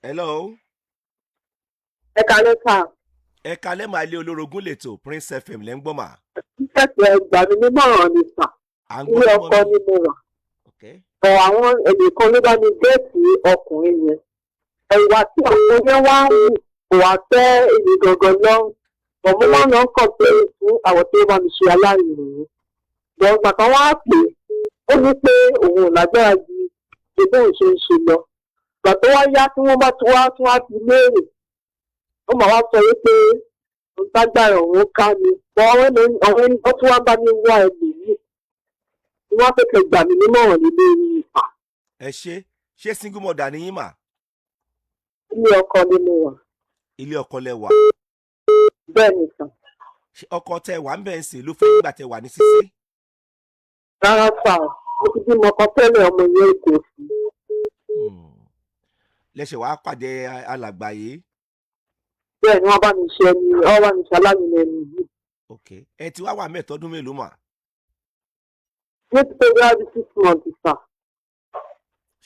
Hello. Ẹ kalẹ́ sà. Ẹ kalẹ́ máa lé olórogún lètò Prince FM lẹ́ ń gbọ́ mà. Ṣíṣẹ̀ṣẹ̀ gbà mí nímọ̀ràn ni sà. À ń Ilé gbọ́ ọkọ ni mo wà. Okay. Àwọn ẹnìkan ló bá mi gẹ́ẹ̀tì ọkùnrin yẹn. Ẹ̀wà tí ọkùnrin yẹn wá ń wù kò wá tẹ́ èmi gangan lọ́rùn. Ọ̀mú wọn náà kàn pé fún àwọn tó bá mi ṣe aláìní yìí. Ìgbà kan wá pè é, ó ní pé òun ò lágbára ju ṣe bóun ṣe ń ṣe lọ. Ìgbà tó wá yá tí wọ́n bá tún wá fi léèrè. Ó mà wá sọ wípé òun tágbára òun ká ni. Àwọn ẹni tó tún wá bá mi wá ẹlòmíì. Wọ́n fẹ́ gbà mí nímọ̀ràn nílé ìfà. Ẹ ṣé single mother ni yín mà? Ilé ọkọ ni mo wà. Ilé ọkọ lẹ wà. Bẹ́ẹ̀ ni sà. Ọkọ tẹ wà ń bẹ̀ ń sìn ló fẹ́ nígbà tẹ wà ní sísí. Rárá sà, mo ti bímọ kan tẹ́lẹ̀ ọmọ yẹn kò sí. Lẹ́sẹ̀ wàá pàdé alàgbà yìí. Bẹ́ẹ̀ ni wọ́n bá mi ṣe aláìní ẹni yìí. Ok, ẹ ti wá wà mẹ́tọ́dún mélòó mà? Ní ti pé bí wájú 6 months sà.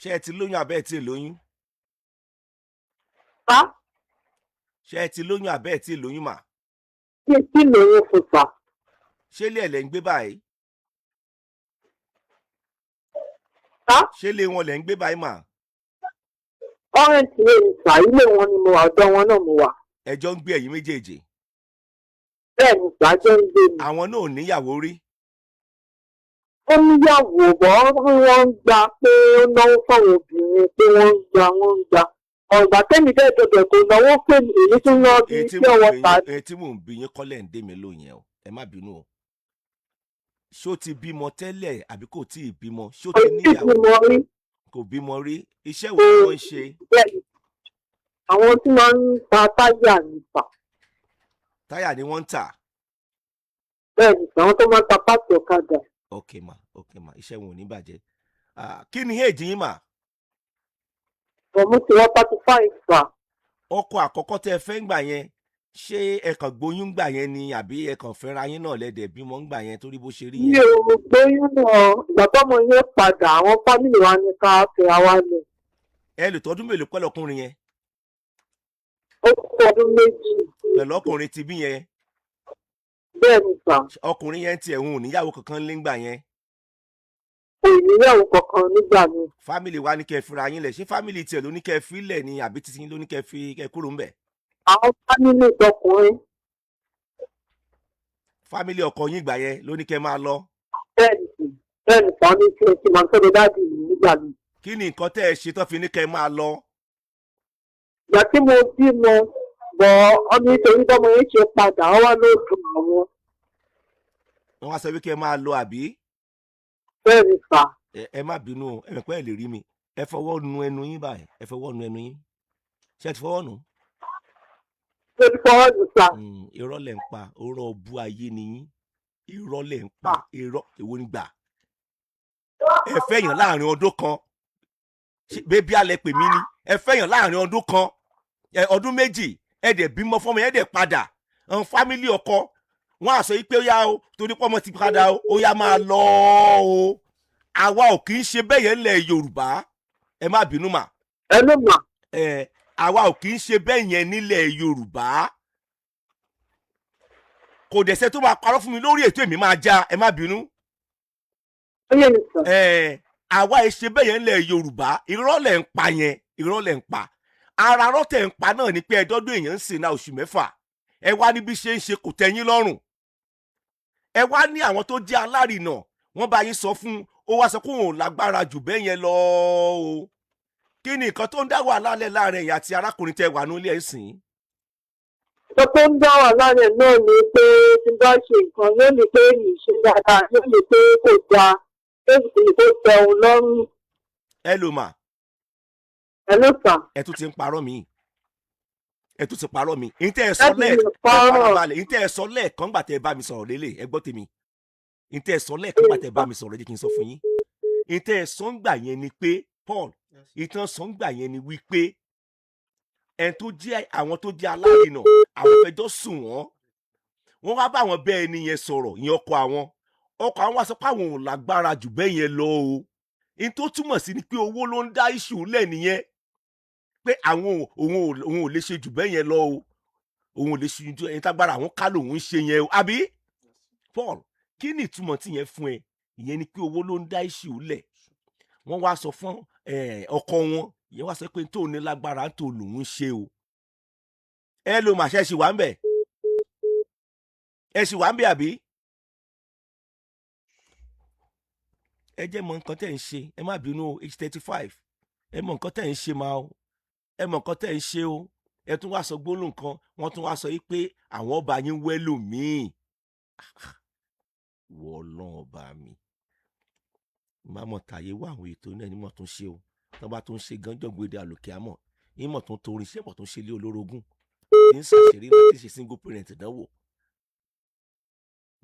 Ṣé ẹ ti lóyún àbẹ́ ẹ ti lóyún? Sá. Ṣé ẹ ti lóyún àbẹ́ ẹ ti lóyún mà? Kí lóyún fún sà? Ṣé ilé ẹ̀ lẹ̀ ń gbé báyìí? Sá. Ṣé ilé wọn lẹ̀ ń gbé báyìí mà? Ọ́rẹ́ǹtì lè ní sà, ilé wọn ni mo wà, ọ̀dọ̀ wọn náà mo wà. Ẹjọ́ ń gbé ẹ̀yin méjèèjì. Bẹ́ẹ̀ ni sà, jẹ́ ń gbé mi. Àwọn náà ò níyàwó rí. Ó níyàwó bọ́ wọ́n ń gba pé ó náwó fáwọn obìnrin pé wọ́n ń gba. Ọ̀gbà tẹ́mi bẹ́ẹ̀ dọ̀dọ̀ kò náwó pé èyí tún lọ bí tí ọwọ́ ta. Èyí tí mò ń bí yín kọ́lẹ̀ ń dé mi lóyìn o, ẹ má bínú o. Ṣó ti bímọ tẹ́lẹ̀ àbí kò tí ì bímọ? Ṣó ti níyàwó? Kò bímọ rí. Iṣẹ́ wo ni wọ́n ń ṣe? Àwọn tí máa ń ta táyà nípa. Táyà ni wọ́n ń tà. Bẹ́ẹ̀ni, àwọn tó máa ń ta pàtì ọ̀kadà. Ok ma, iṣẹ́ wọn ò ní bàjẹ́. Kí ni èjì yín mà? Ọmọ tí wọ́n 35 fà. Ọkọ àkọ́kọ́ tẹ́ ẹ fẹ́ ń gbà yẹn, ṣé ẹ kàn gbóyún gbà yẹn ni àbí ẹ kàn fẹ́ra yín náà lẹ́dẹ̀ bímọ ń gbà yẹn torí bó ṣe rí yẹn? Mi ò gbóyún náà, ìgbà tọ́mọ yẹn padà àwọn fámìlì wa ní ká fẹ́ra wa lọ. Ẹ lò tọdún mélòó pẹ̀lú ọkùnrin yẹn? Ó kú ọdún 2. Pẹ̀lú ọkùnrin ti bí yẹn? Bẹ́ẹ̀ni sà. Ọkùnrin yẹn tiẹ̀ ń níyàwó kankan lé ńgbà yẹn? Kò níyàwó kankan nígbà mi. Fámìlì wa ní kẹ́ fira yín lẹ̀, ṣé fámìlì tiẹ̀ ló ní kẹ́ filẹ̀ ni àbí titi yín ló ní kẹ́ kúrò ńbẹ̀? Àwọn fámìlì ìtọkùnrin. Fámìlì ọkọ yín ìgbà yẹn ló ní kẹ́ máa lọ? Bẹ́ẹ̀ni sà ní kí n ti máa sọ́dọ̀ dáàbì nígbà mi. Kí ni nǹkan tẹ́ ẹ ṣe tó fi ní kẹ́ máa lọ? Ìgbà tí mo bímọ bọ̀ ọmọ nítorí bọ́mọ yẹn ṣe padà wọ́n wá lóògùn àwọn. Wọ́n wá sọ wí kẹ́ máa lọ àbí? Bẹ́ẹ̀ni sà. Ẹ má bínú ẹ mọ̀ pé ẹ lè rí mi. Ẹ fọwọ́ nu ẹnu yín báyìí. Ẹ fọwọ́ nu ẹnu yín. Ṣé ẹ ti fọwọ́ nù? Ṣé ti fọwọ́ nù sà? Irọ́ lẹ̀ ń pa, orọ́ bú ayé ni yín. Irọ́ lẹ̀ ń pa, irọ́ èwo ni gbà. Ẹ fẹ́yàn láàrin ọdún kan. Bébí alẹ́ pè mí ni. Ẹ fẹ́yàn láàrin ọdún kan. Ọdún méjì. Ẹ dẹ̀ bímọ fọ́mọ yẹn dẹ̀ padà. Fámílì ọkọ wọ́n á sọ yí pé ó yá o torí pọ́mọ ti padà o ó yá máa lọ o. Àwa ò kì í ṣe bẹ́ẹ̀ yẹn lẹ̀ Yorùbá. Ẹ má bínú mà. Ẹ ló mà. Àwa ò kì í ṣe bẹ́ẹ̀ yẹn nílẹ̀ Yorùbá. Kò dẹ̀sẹ̀ tó máa parọ́ fún mi lórí ètò èmi máa já, ẹ má bínú. Àwa ẹ ṣe bẹ́ẹ̀ yẹn nílẹ̀ Yorùbá, irọ́ lẹ̀ ń pa yẹn, irọ́ lẹ̀ ń pa. Ara rọ́tẹ̀ ń pa náà ni pé ẹ̀dọ́dún èèyàn ń sìn náà oṣù 6. Ẹ wá níbi ṣe ń ṣe kò tẹ́yín lọ́rùn. Ẹ wá ní àwọn tó jẹ́ alárinà, wọ́n bá yín sọ fún ó wá sọ pé òun ò lágbára jù bẹ́ẹ̀ yẹn lọ o. Kí ni nǹkan tó ń dá wàhálà lẹ̀ láàrin ẹ̀yin àti arákùnrin tẹ́ wà nílé ẹ̀sìn? Nǹkan tó ń dá wàhálà lẹ̀ náà ni pé tí bá ṣe nǹkan yóò ní pé èyí ṣe dáadáa yóò ní pé kò dáa yóò sì kò tẹ òun lọ́rùn. Ẹ lò mà. Ẹ ló sà. Ẹ tún ti ń parọ́ mi. Ẹ tún ti parọ́ mi. Ìtẹ́ ẹ sọ lẹ́ẹ̀kan gbà tẹ́ ẹ bá mi sọ̀rọ̀ lélẹ̀ ẹ gbọ́ tèmi. Ìtẹ́ ẹ sọ lẹ́ẹ̀kan gbà tẹ́ ẹ bá mi sọ̀rọ̀ ẹ jẹ́ kí n sọ fún yín. Ìtẹ́ ẹ sọ ń gbà yẹn ni pé Paul ìtàn sọ ń gbà yẹn ni wípé ẹni tó jẹ́ àwọn tó jẹ́ alárinà àwọn fẹjọ́ sùn wọ́n wá bá àwọn bẹ́ẹ̀ ni yẹn sọ̀rọ̀ ìyẹn ọkọ àwọn wá sọ pé àwọn ò lágbára jù bẹ́ẹ̀ yẹn lọ o. In tó túmọ̀ sí ni pé owó ló ń dá iṣu lẹ̀ nìyẹn. pé àwọn òun ò lè ṣe jù bẹ́ẹ̀ yẹn lọ o òun ò lè ṣe jù ẹni tágbára àwọn ká lòun ń ṣe yẹn o àbí Paul kí ni ìtumọ̀ tí yẹn fún ẹ ìyẹn ni pé owó ló ń dá ìṣù lẹ̀ wọ́n wá sọ fún ọkọ wọn ìyẹn wá sọ pé tó ní lágbára tó lòun ń ṣe o ẹ ló mà ṣe ṣì wà ń bẹ̀ ẹ ṣì wà ń bẹ̀ àbí ẹ jẹ́ mọ nǹkan tẹ́ ń ṣe ẹ má bínú age 35 ẹ mọ nǹkan tẹ́ ń ṣe máa o ẹ mọ nǹkan tẹ́ ń ṣe o ẹ tún wá sọ gbólóhùn kan wọ́n tún wá sọ yìí pé àwọn ọba yín wẹ́lò míì wọ ọlọ́run ọba mi má mọ̀ tàyé wá àwọn ètò náà ní mọ̀ tún ṣe o tó bá tún ṣe gánjọ́ gbèdé àlòkè àmọ́ ìmọ̀ tún torin ṣé mọ̀ tún ṣe lé olórogún ní ṣàṣírí láti ṣe single parent dánwò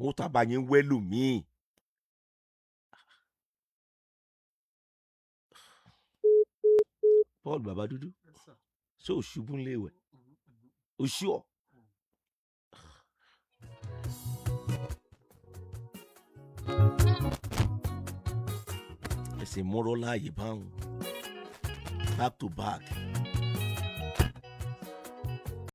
wọ́n tàbá yín wẹ́lò míì. Paul baba dúdú ṣé o ṣubú léwẹ̀ o ṣú ọ. ẹsẹ̀ mọ́rọ́ láàyè báwọn back to back